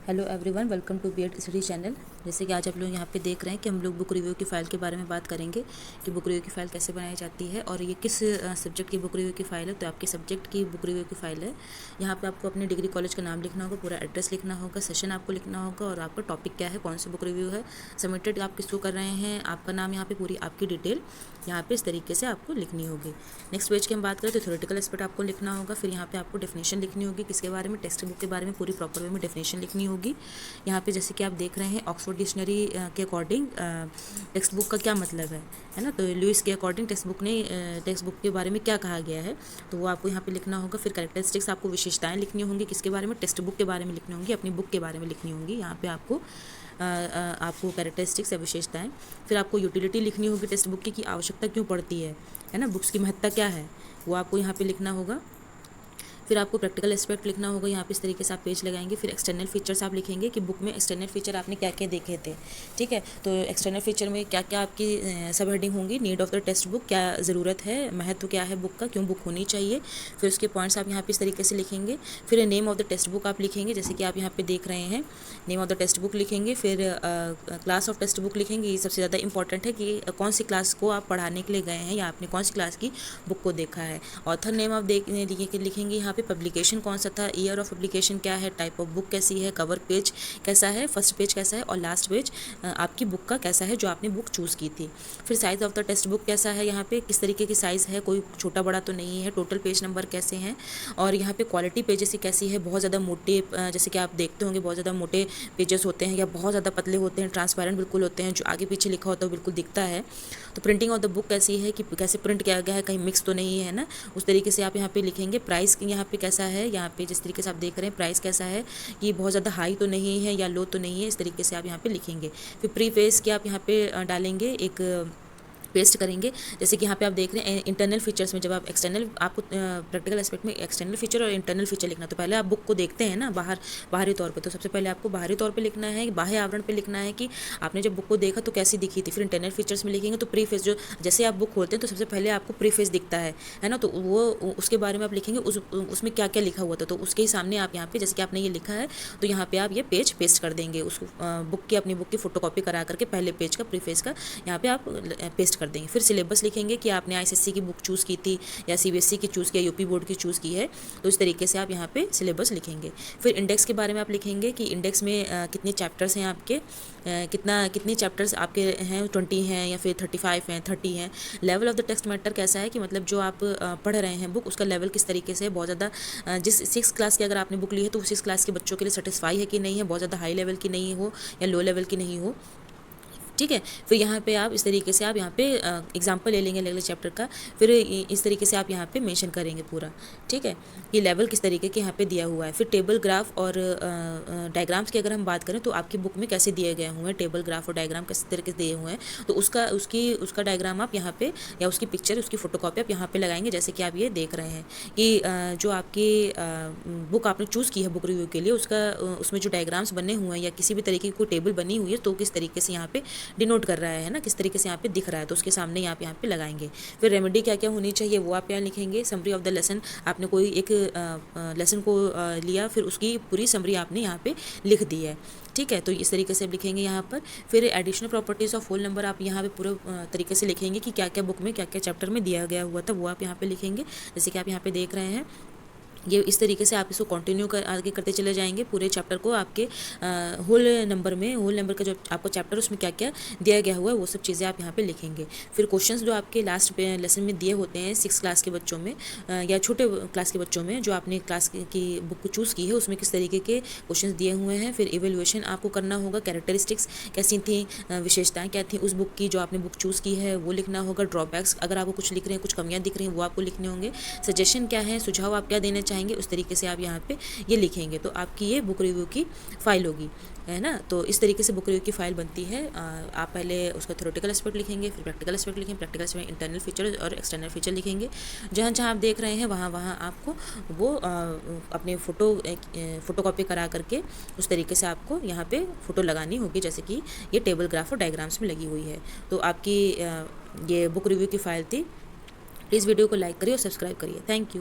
Hello everyone, welcome to BEd study channel. जैसे कि आज आप लोग यहाँ पे देख रहे हैं कि हम लोग बुक रिव्यू की फ़ाइल के बारे में बात करेंगे कि बुक रिव्यू की फ़ाइल कैसे बनाई जाती है और ये किस सब्जेक्ट की बुक रिव्यू की फ़ाइल है। तो आपके सब्जेक्ट की बुक रिव्यू की फ़ाइल है। यहाँ पे आपको अपने डिग्री कॉलेज का नाम लिखना होगा, पूरा एड्रेस लिखना होगा, सेशन आपको लिखना होगा और आपका टॉपिक क्या है, कौन सी बुक रिव्यू है, सबमिटेड आप किसको कर रहे हैं, आपका नाम, यहाँ पे पूरी आपकी डिटेल यहाँ पे इस तरीके से आपको लिखनी होगी। नेक्स्ट पेज की हम बात करें तो थ्योरेटिकल एस्पेक्ट आपको लिखना होगा। फिर यहाँ पे आपको डेफिनेशन लिखनी होगी, किसके बारे में, टेक्स्ट बुक के बारे में पूरी प्रॉपर वे में डेफिनेशन लिखनी होगी। यहाँ पे जैसे कि आप देख रहे हैं ऑक्सफोर्ड डिक्शनरी के अकॉर्डिंग टेक्स्ट बुक का क्या मतलब है ना। तो लुइस के अकॉर्डिंग टेक्स्ट बुक के बारे में क्या कहा गया है, तो वो आपको यहाँ पे लिखना होगा। फिर कैरेक्टरिस्टिक्स आपको विशेषताएं लिखनी होंगी, किसके बारे में, टेक्स्ट बुक के बारे में लिखनी होंगी, अपनी बुक के बारे में लिखनी होंगी। यहाँ पे आपको कैरेक्टरिस्टिक्स या विशेषताएं। फिर आपको यूटिलिटी लिखनी होगी टेक्स्ट बुक की आवश्यकता क्यों पड़ती है ना, बुक्स की महत्ता क्या है, वो आपको यहाँ पे लिखना होगा। फिर आपको प्रैक्टिकल एस्पेक्ट लिखना होगा, यहाँ पे इस तरीके से आप पेज लगाएंगे। फिर एक्सटर्नल फीचर्स आप लिखेंगे कि बुक में एक्सटर्नल फीचर आपने क्या क्या देखे थे, ठीक है। तो एक्सटर्नल फीचर में क्या क्या आपकी सब हेडिंग होंगी, need of the text book, क्या ज़रूरत है, महत्व क्या है बुक का, क्यों बुक होनी चाहिए। फिर उसके पॉइंट्स आप यहाँ पे इस तरीके से लिखेंगे। फिर name of the text book आप लिखेंगे, जैसे कि आप यहाँ पे देख रहे हैं name of the text book लिखेंगे। फिर क्लास ऑफ टेक्स्ट बुक लिखेंगे। ये सबसे ज़्यादा इंपॉर्टेंट है कि कौन सी क्लास को आप पढ़ाने के लिए गए हैं या आपने कौन सी क्लास की बुक को देखा है। ऑथर नेम आप लिखेंगे यहाँ पे, पब्लिकेशन कौन सा था, ईयर ऑफ पब्लिकेशन क्या है, टाइप ऑफ बुक कैसी है, कवर पेज कैसा है, फर्स्ट पेज कैसा है और लास्ट पेज आपकी बुक का कैसा है जो आपने बुक चूज़ की थी। फिर size of the text book कैसा है, यहाँ पे किस तरीके की साइज़ है, कोई छोटा बड़ा तो नहीं है, टोटल पेज नंबर कैसे हैं और यहाँ पे क्वालिटी पेजेस की कैसी है, बहुत ज़्यादा मोटे, जैसे कि आप देखते होंगे बहुत ज़्यादा मोटे पेजेस होते हैं या बहुत ज़्यादा पतले होते हैं, ट्रांसपेरेंट बिल्कुल होते हैं, जो आगे पीछे लिखा होता है बिल्कुल दिखता है। तो प्रिंटिंग ऑफ द बुक कैसी है कि कैसे प्रिंट किया गया है, कहीं मिक्स तो नहीं है ना, उस तरीके से आप यहाँ पे लिखेंगे। प्राइस यहाँ पे कैसा है, यहाँ पे जिस तरीके से आप देख रहे हैं प्राइस कैसा है, ये बहुत ज़्यादा हाई तो नहीं है या लो तो नहीं है, इस तरीके से आप यहाँ पे लिखेंगे। फिर प्रीफेस की आप यहाँ पे डालेंगे, एक पेस्ट करेंगे। जैसे कि यहाँ पे आप देख रहे हैं इंटरनल फीचर्स में, जब आप एक्सटर्नल, आपको प्रैक्टिकल एस्पेक्ट में एक्सटर्नल फीचर और इंटरनल फीचर लिखना, तो पहले आप बुक को देखते हैं ना बाहरी तौर पे, तो सबसे पहले आपको बाहरी तौर पे लिखना है, बाह्य आवरण पे लिखना है कि आपने जब बुक को देखा तो कैसी दिखी थी। फिर इंटरनल फीचर्स में लिखेंगे तो प्रीफेस, जो जैसे आप बुक खोलते हैं तो सबसे पहले आपको प्रीफेस दिखता है ना, तो वो उसके बारे में आप लिखेंगे, उसमें क्या क्या लिखा हुआ था, तो उसके ही सामने आप यहाँ पे, जैसे कि आपने ये लिखा है तो यहाँ पे आप ये पेज पेस्ट कर देंगे, उस बुक की, अपनी बुक की फोटोकॉपी करा करके पहले पेज का प्रीफेस का यहाँ पे आप पेस्ट कर देंगे। फिर सिलेबस लिखेंगे कि आपने आईसीएसई की बुक चूज़ की थी या सीबीएसई की चूज़ किया, यूपी बोर्ड की चूज़ की है, तो इस तरीके से आप यहाँ पे सिलेबस लिखेंगे। फिर इंडेक्स के बारे में आप लिखेंगे कि इंडेक्स में कितने चैप्टर्स हैं आपके, कितने चैप्टर्स आपके हैं, 20 हैं या फिर 35 हैं, 30 हैं। Level of the text matter कैसा है कि मतलब जो आप पढ़ रहे हैं बुक, उसका लेवल किस तरीके से है, बहुत ज़्यादा जिस 6 क्लास की अगर आपने बुक ली है तो 6 क्लास के बच्चों के लिए सेटिस्फाई है कि नहीं है, बहुत ज़्यादा हाई लेवल की नहीं हो या लो लेवल की नहीं हो, ठीक है। फिर यहाँ पे आप इस तरीके से आप यहाँ पे एग्जांपल ले लेंगे अलग-अलग चैप्टर का, फिर इस तरीके से आप यहाँ पे मेंशन करेंगे पूरा, ठीक है, ये लेवल किस तरीके के यहाँ पे दिया हुआ है। फिर टेबल, ग्राफ और डायग्राम्स की अगर हम बात करें तो आपकी बुक में कैसे दिए गए हुए हैं, टेबल, ग्राफ और डायग्राम किस तरीके से दिए हुए हैं, तो उसका डायग्राम आप यहाँ पे या उसकी पिक्चर, उसकी फोटोकॉपी आप यहाँ पे लगाएंगे। जैसे कि आप ये देख रहे हैं कि जो आपकी बुक आपने चूज़ की है बुक रिव्यू के लिए, उसमें जो डायग्राम्स बने हुए हैं या किसी भी तरीके की कोई टेबल बनी हुई है तो किस तरीके से यहाँ पे डिनोट कर रहा है ना, किस तरीके से यहाँ पे दिख रहा है, तो उसके सामने आप यहाँ पे लगाएंगे। फिर रेमेडी क्या क्या होनी चाहिए वो आप यहाँ लिखेंगे। समरी ऑफ द लेसन, आपने कोई एक लेसन को लिया, फिर उसकी पूरी समरी आपने यहाँ पे लिख दी है, ठीक है, तो इस तरीके से आप लिखेंगे यहाँ पर। फिर additional properties of whole number आप यहाँ पे पूरे तरीके से लिखेंगे कि क्या क्या बुक में, क्या क्या चैप्टर में दिया गया हुआ था, वो आप यहाँ पे लिखेंगे। जैसे कि आप यहाँ पे देख रहे हैं, ये इस तरीके से आप इसको कंटिन्यू आगे करते चले जाएंगे पूरे चैप्टर को। आपके होल नंबर का जो आपको चैप्टर उसमें क्या क्या दिया गया हुआ है वो सब चीज़ें आप यहाँ पे लिखेंगे। फिर क्वेश्चंस जो आपके लास्ट लेसन में दिए होते हैं 6 क्लास के बच्चों में या छोटे क्लास के बच्चों में, जो आपने क्लास की बुक को चूज़ की है उसमें किस तरीके के क्वेश्चन दिए हुए हैं। फिर इवेल्युएशन आपको करना होगा, कैरेक्टरिस्टिक्स कैसी थी, विशेषताएँ क्या थी उस बुक की जो आपने बुक चूज़ की है वो लिखना होगा। ड्रॉबैक्स अगर आपको कुछ लिख रहे हैं, कुछ कमियाँ दिख रही हैं वो आपको लिखने होंगे। सजेशन क्या है, सुझाव आप क्या देना चाहेंगे, उस तरीके से आप यहाँ पे ये लिखेंगे, तो आपकी ये बुक रिव्यू की फ़ाइल होगी, है ना। तो इस तरीके से बुक रिव्यू की फ़ाइल बनती है। आप पहले उसका थ्योरेटिकल एस्पेक्ट लिखेंगे, फिर प्रैक्टिकल एस्पेक्ट लिखेंगे, प्रैक्टिकल एस्पेक्ट में इंटरनल फीचर और एक्सटर्नल फीचर लिखेंगे। जहाँ जहाँ आप देख रहे हैं वहाँ वहाँ आपको वो अपने फ़ोटोकॉपी करा करके उस तरीके से आपको यहाँ पे फ़ोटो लगानी होगी, जैसे कि ये टेबल, ग्राफ और डायग्राम्स में लगी हुई है। तो आपकी ये बुक रिव्यू की फ़ाइल थी। प्लीज़ वीडियो को लाइक करिए और सब्सक्राइब करिए। Thank you.